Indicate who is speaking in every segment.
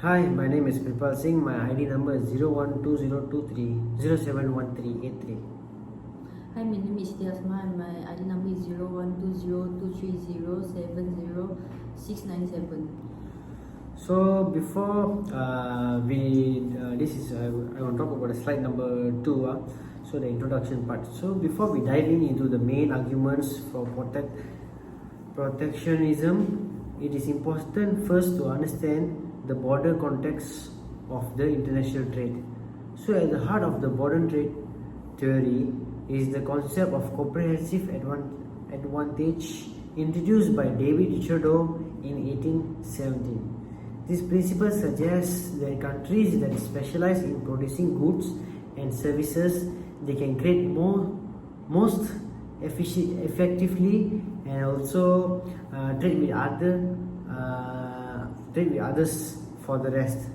Speaker 1: Hi, my name is Kripal Singh. My ID number is 012023071383.
Speaker 2: Hi, my name is Diasma and my ID number is 012023070697.
Speaker 1: So before we this is I want to talk about slide number 2. So the introduction part. So before we dive into the main arguments for protectionism, it is important first to understand the broader context of the international trade. So at the heart of the modern trade theory is the concept of comprehensive advantage introduced by David Ricardo in 1817. This principle suggests that countries that specialize in producing goods and services they can create most effectively and also trade with others for the rest.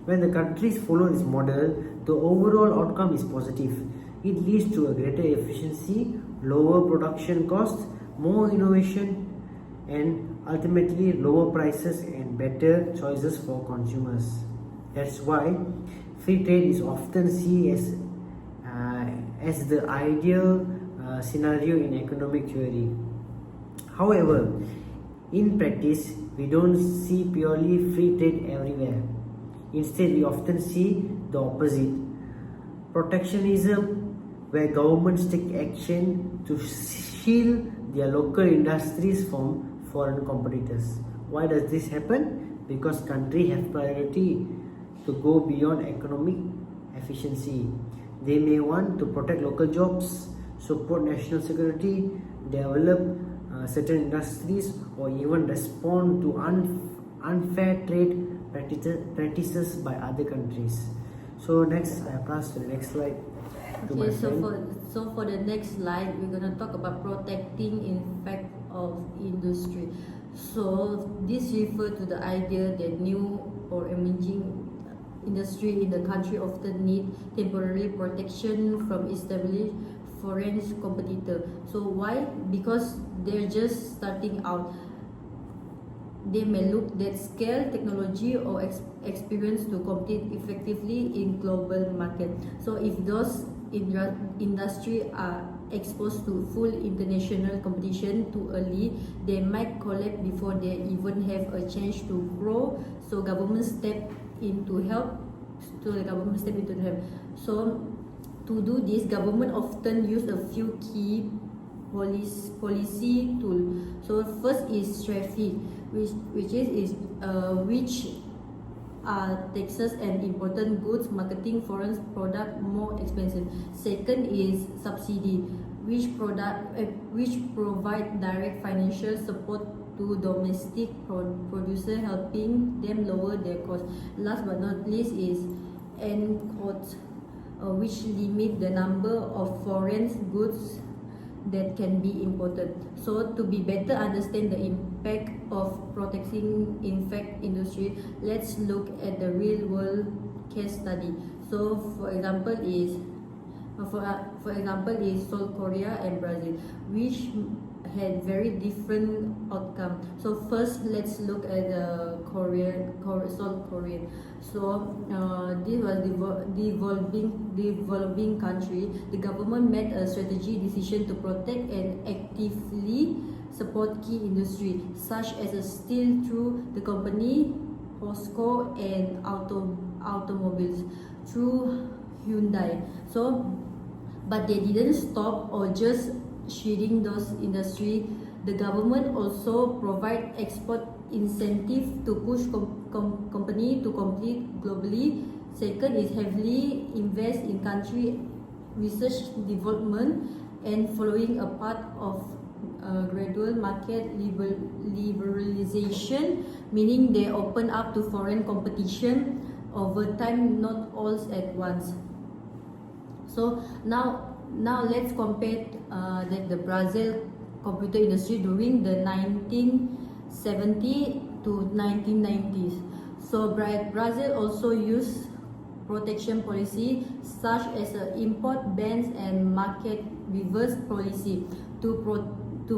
Speaker 1: When the countries follow this model, the overall outcome is positive. It leads to a greater efficiency, lower production costs, more innovation, and ultimately lower prices and better choices for consumers. That's why free trade is often seen as the ideal scenario in economic theory. However, in practice, we don't see purely free trade everywhere. Instead, we often see the opposite. Protectionism, where governments take action to shield their local industries from foreign competitors. Why does this happen? Because countries have priority to go beyond economic efficiency. They may want to protect local jobs, support national security, develop certain industries, or even respond to unfair trade practices by other countries. So next, I pass to the next slide to my
Speaker 2: Okay,
Speaker 1: friend.
Speaker 2: so for the next slide, we're gonna talk about protecting impact of industry. So this refers to the idea that new or emerging industry in the country often need temporary protection from established foreign competitor. So why? Because they're just starting out. They may look at scale, technology, or experience to compete effectively in global market. So if those industry are exposed to full international competition too early, they might collapse before they even have a chance to grow. So government step in to help. So to do this, government often use a few key policy tool. So first is traffic, which are taxes and important goods, marketing foreign product more expensive. Second is subsidy, which provide direct financial support to domestic producer, helping them lower their cost. Last but not least is end quotes, which limit the number of foreign goods that can be imported. So to be better understand the impact of protecting infect industry, let's look at the real world case study. So for example is South Korea and Brazil, which had very different outcome. So first, let's look at the South Korea. So this was developing country. The government made a strategy decision to protect and actively support key industry such as steel through the company POSCO and automobiles through Hyundai. So but they didn't stop or just shielding those industry. The government also provide export incentive to push company to compete globally. Second is heavily invest in country research development and following a path of gradual market liberalization, meaning they open up to foreign competition over time, not all at once. So now let's compare the Brazil computer industry during the 1970 to 1990s. So Brazil also used protection policy such as import bans and market reverse policy to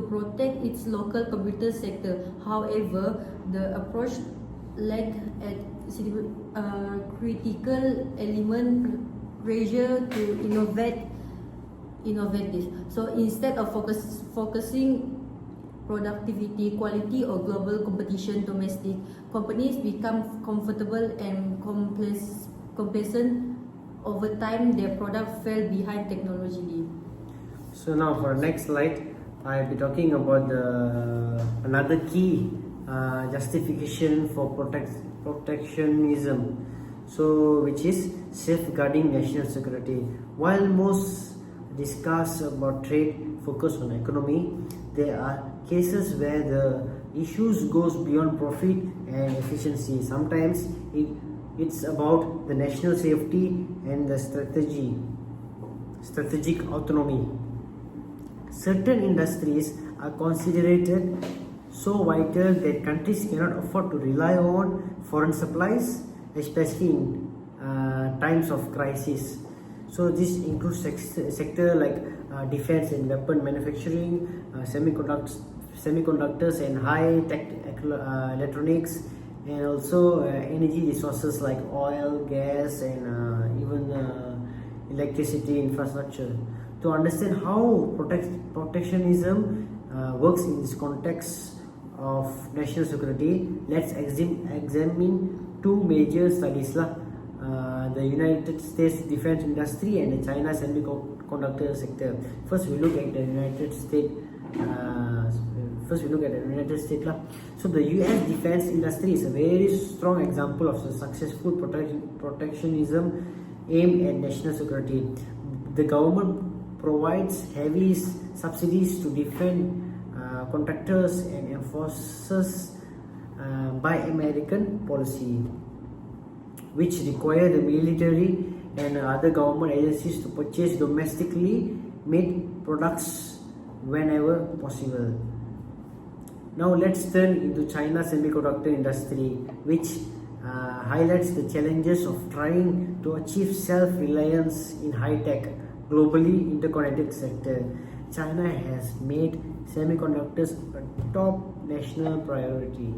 Speaker 2: protect its local computer sector. However, the approach lack at critical element pressure to innovate this. So instead of focusing productivity, quality, or global competition, domestic companies become comfortable and complacent. Over time, their product fell behind technologically.
Speaker 1: So now for next slide, I'll be talking about another key justification for protectionism. So which is safeguarding national security. While most discuss about trade focus on economy, there are cases where the issues goes beyond profit and efficiency. Sometimes it's about the national safety and the strategic autonomy. Certain industries are considered so vital that countries cannot afford to rely on foreign supplies, especially in times of crisis. So this includes sector like defense and weapon manufacturing, semiconductors and high tech electronics, and also energy resources like oil, gas, and even electricity infrastructure. To understand how protectionism works in this context of national security, let's examine two major studies, the United States defense industry and the China semiconductor sector. First, we look at the United States. So the U.S. defense industry is a very strong example of the successful protectionism aimed at national security. The government provides heavy subsidies to defend contractors and enforces Buy American policy, which require the military and other government agencies to purchase domestically made products whenever possible. Now let's turn into China semiconductor industry, which highlights the challenges of trying to achieve self-reliance in high-tech, globally interconnected sector. China has made semiconductors a top national priority.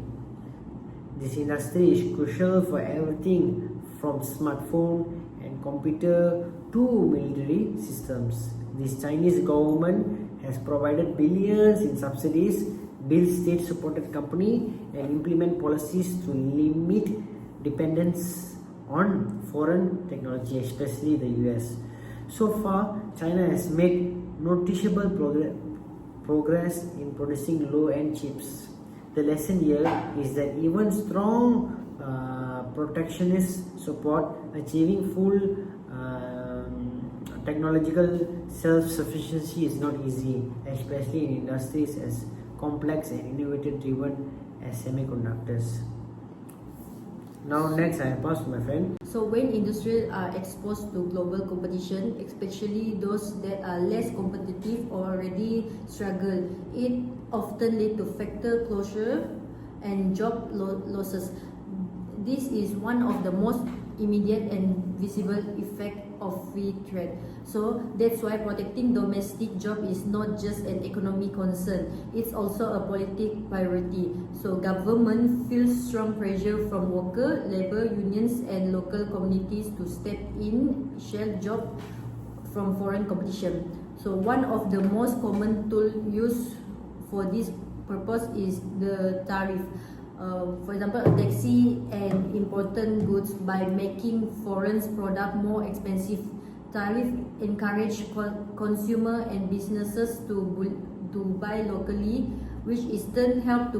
Speaker 1: This industry is crucial for everything from smartphone and computer to military systems. This Chinese government has provided billions in subsidies, build state-supported company, and implement policies to limit dependence on foreign technology, especially the US. So far, China has made noticeable progress in producing low-end chips. The lesson here is that even strong protectionist support, achieving full technological self-sufficiency is not easy, especially in industries as complex and innovative driven as semiconductors. Now next I pass to my friend.
Speaker 2: So when industries are exposed to global competition, especially those that are less competitive or already struggle, it often leads to factory closure and job losses. This is one of the most immediate and visible effect of free trade. So that's why protecting domestic job is not just an economic concern, it's also a political priority. So government feels strong pressure from worker, labor unions and local communities to step in, shield job from foreign competition. So one of the most common tool used for this purpose is the tariff. For example, a taxi and important goods by making foreign product more expensive. Tariff encourage consumer and businesses to buy locally, which in turn help to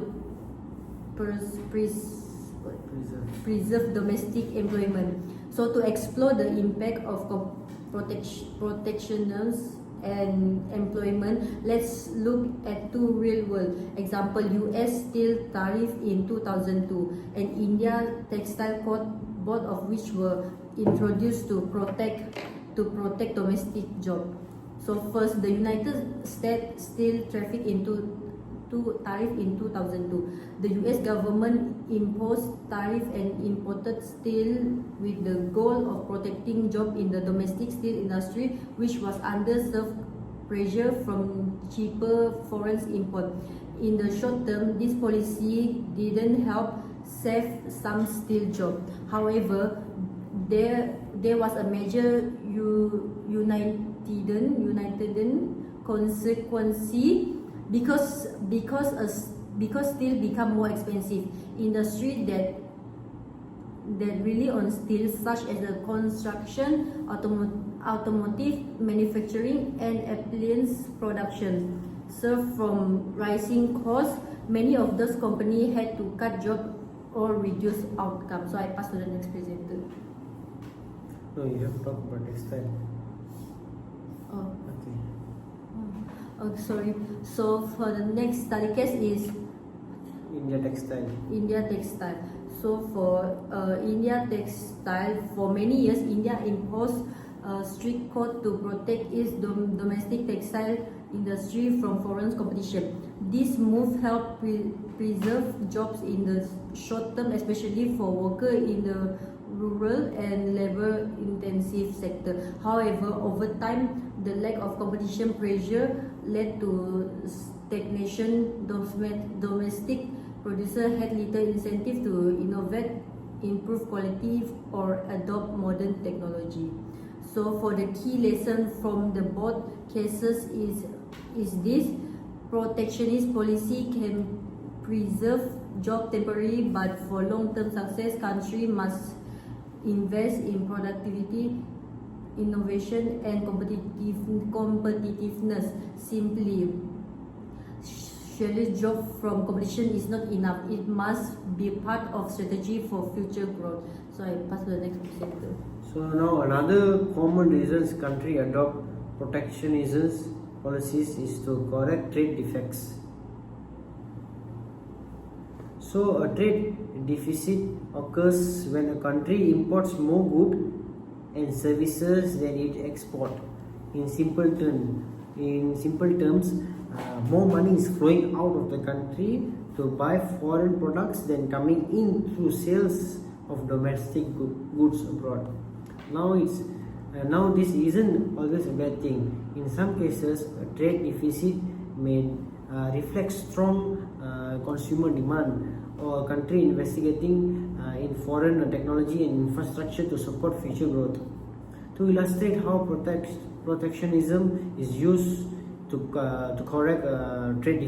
Speaker 2: preserve domestic employment. So to explore the impact of protectionism and employment, let's look at two real-world example: US steel tariff in 2002 and India textile code, both of which were introduced to protect domestic job. So first, the United States steel tariff in 2002. The US government imposed tariff and imported steel with the goal of protecting jobs in the domestic steel industry, which was under severe pressure from cheaper foreign import. In the short term, this policy didn't help save some steel jobs. However, there was a major United consequence because steel become more expensive. Industry that rely on steel, such as the construction, automotive manufacturing, and appliance production, suffer from rising costs. Many of those companies had to cut jobs or reduce outcome. So I pass to the next presenter.
Speaker 1: No, you have to talk about textile.
Speaker 2: Oh,
Speaker 1: Okay.
Speaker 2: oh, sorry. So for the next study case is
Speaker 1: India textile.
Speaker 2: India textile. So for India textile, for many years, India imposed a strict code to protect its domestic textile industry from foreign competition. This move helped preserve jobs in the short term, especially for workers in the rural and labor-intensive sector. However, over time, the lack of competition pressure led to stagnation. Domestic producers had little incentive to innovate, improve quality, or adopt modern technology. So, for the key lesson from the both cases is this: protectionist policy can preserve job temporarily, but for long-term success, country must invest in productivity, innovation, and competitiveness. Simply, shedding job from competition is not enough. It must be part of strategy for future growth. So I pass to the next presenter.
Speaker 1: So now another common reasons country adopt protectionism policies is to correct trade defects. So a trade deficit occurs when a country imports more goods and services than it exports. In simple terms, more money is flowing out of the country to buy foreign products than coming in through sales of domestic goods abroad. Now this isn't always a bad thing. In some cases, a trade deficit may reflect strong consumer demand, or a country investigating in foreign technology and infrastructure to support future growth. To illustrate how protectionism is used to correct trade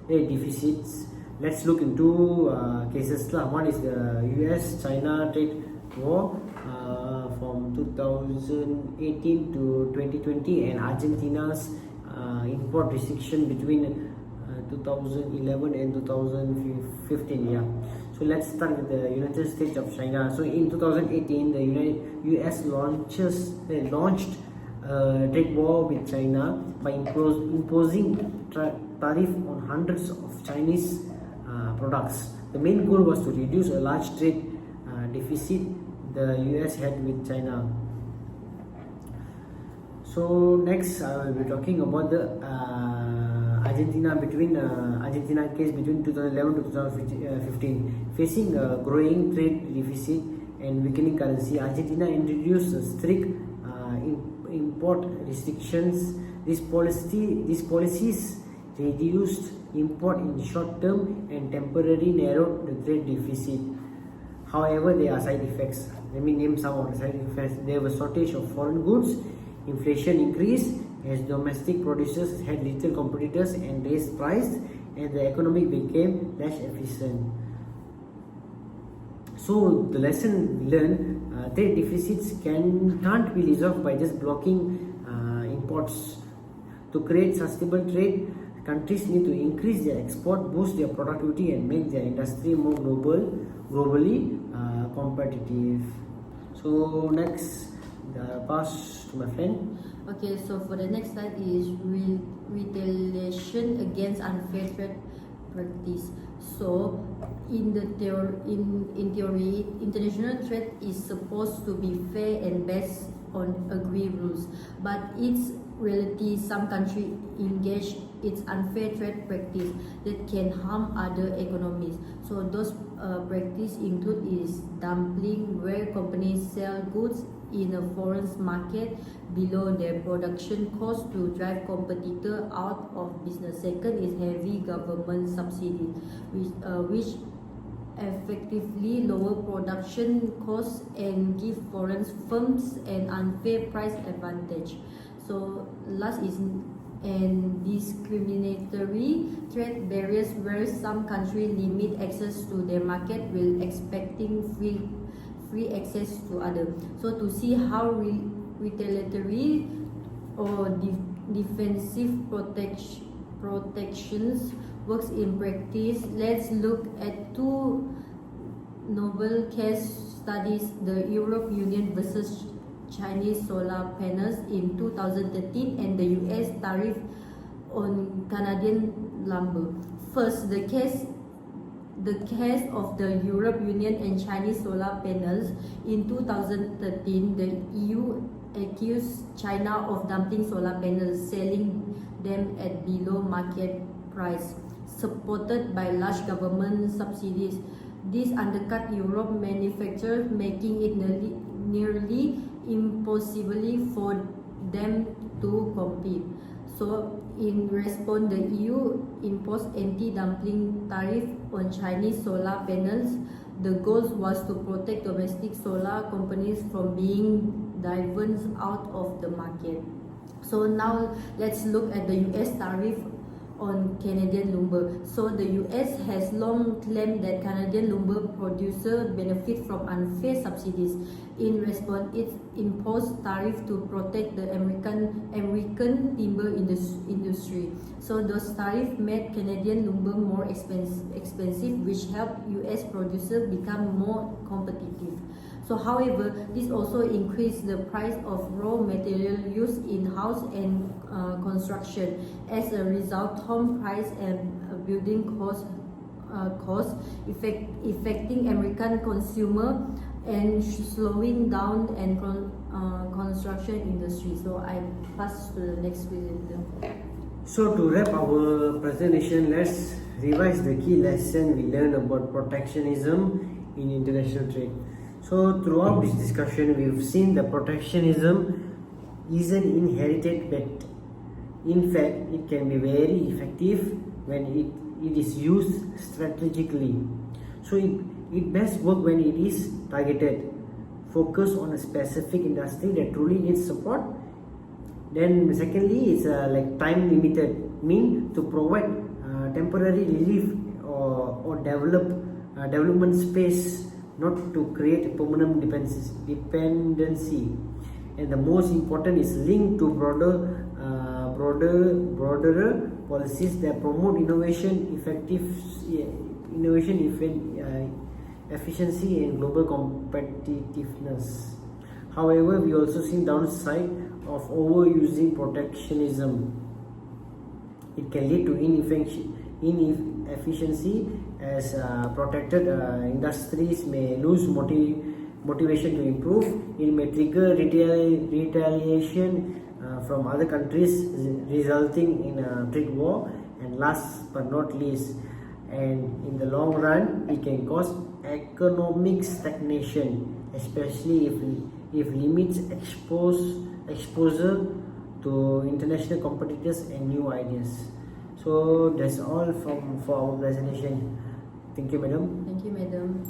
Speaker 1: deficits, let's look into cases. One is the US-China trade war from 2018 to 2020, and Argentina's import restriction between 2011 and 2015. Yeah. So let's start with the United States of China. So in 2018, the US launched a trade war with China by imposing tariff on hundreds of Chinese products. The main goal was to reduce a large trade deficit the US had with China. So next, I will be talking about the Argentina case between 2011 to 2015. Facing a growing trade deficit and weakening currency, Argentina introduced strict import restrictions. These policies reduced import in short term and temporarily narrowed the trade deficit. However, there are side effects. Let me name some of the side effects. There was shortage of foreign goods, inflation increased as domestic producers had little competitors and raised price, and the economy became less efficient. So the lesson learned: trade deficits can't be resolved by just blocking imports. To create sustainable trade, countries need to increase their export, boost their productivity, and make their industry more globally competitive. So next, pass to my friend.
Speaker 2: Okay, so for the next slide is retaliation against unfair trade practice. So in theory, international trade is supposed to be fair and based on agreed rules, but its reality, some countries engage its unfair trade practice that can harm other economies. So those practices include is dumping, where companies sell goods in a foreign market below their production cost to drive competitor out of business. Second is heavy government subsidies, which effectively lower production costs and give foreign firms an unfair price advantage. So last is and discriminatory trade barriers where some countries limit access to their market while expecting free access to others. So to see how retaliatory or defensive protections works in practice, let's look at two novel case studies: the Europe Union versus Chinese solar panels in 2013 and the US tariff on Canadian lumber. First, the case of the Europe Union and Chinese solar panels. In 2013, the EU accused China of dumping solar panels, selling them at below market price, supported by large government subsidies. This undercut Europe manufacturers, making it nearly impossible for them to compete. So in response, the EU imposed anti-dumping tariff on Chinese solar panels. The goal was to protect domestic solar companies from being driven out of the market. So now let's look at the US tariff on Canadian lumber. So the US has long claimed that Canadian lumber producers benefit from unfair subsidies. In response, it imposed tariff to protect the American timber industry. So those tariffs made Canadian lumber more expensive, which helped US producers become more competitive. So however, this also increased the price of raw material used in house and construction. As a result, home price and building costs affecting American consumer and slowing down and construction industry. So I pass to the next presenter.
Speaker 1: So to wrap our presentation, let's revise the key lesson we learned about protectionism in international trade. So throughout this discussion, we've seen that protectionism is an inherited bet. In fact, it can be very effective when it is used strategically. So it best works when it is targeted, focus on a specific industry that truly needs support. Then secondly, it's like time limited, mean to provide temporary relief or development space, not to create a permanent dependency. And the most important is linked to broader policies that promote efficiency and global competitiveness. However, we also see downside of overusing protectionism. It can lead to inefficiency as protected industries may lose motivation to improve. It may trigger retaliation from other countries, resulting in a trade war. And last but not least, and in the long run, it can cause economic stagnation, especially if limits exposure to international competitors and new ideas. So that's all for our presentation. Thank you, madam.
Speaker 2: Thank you, madam.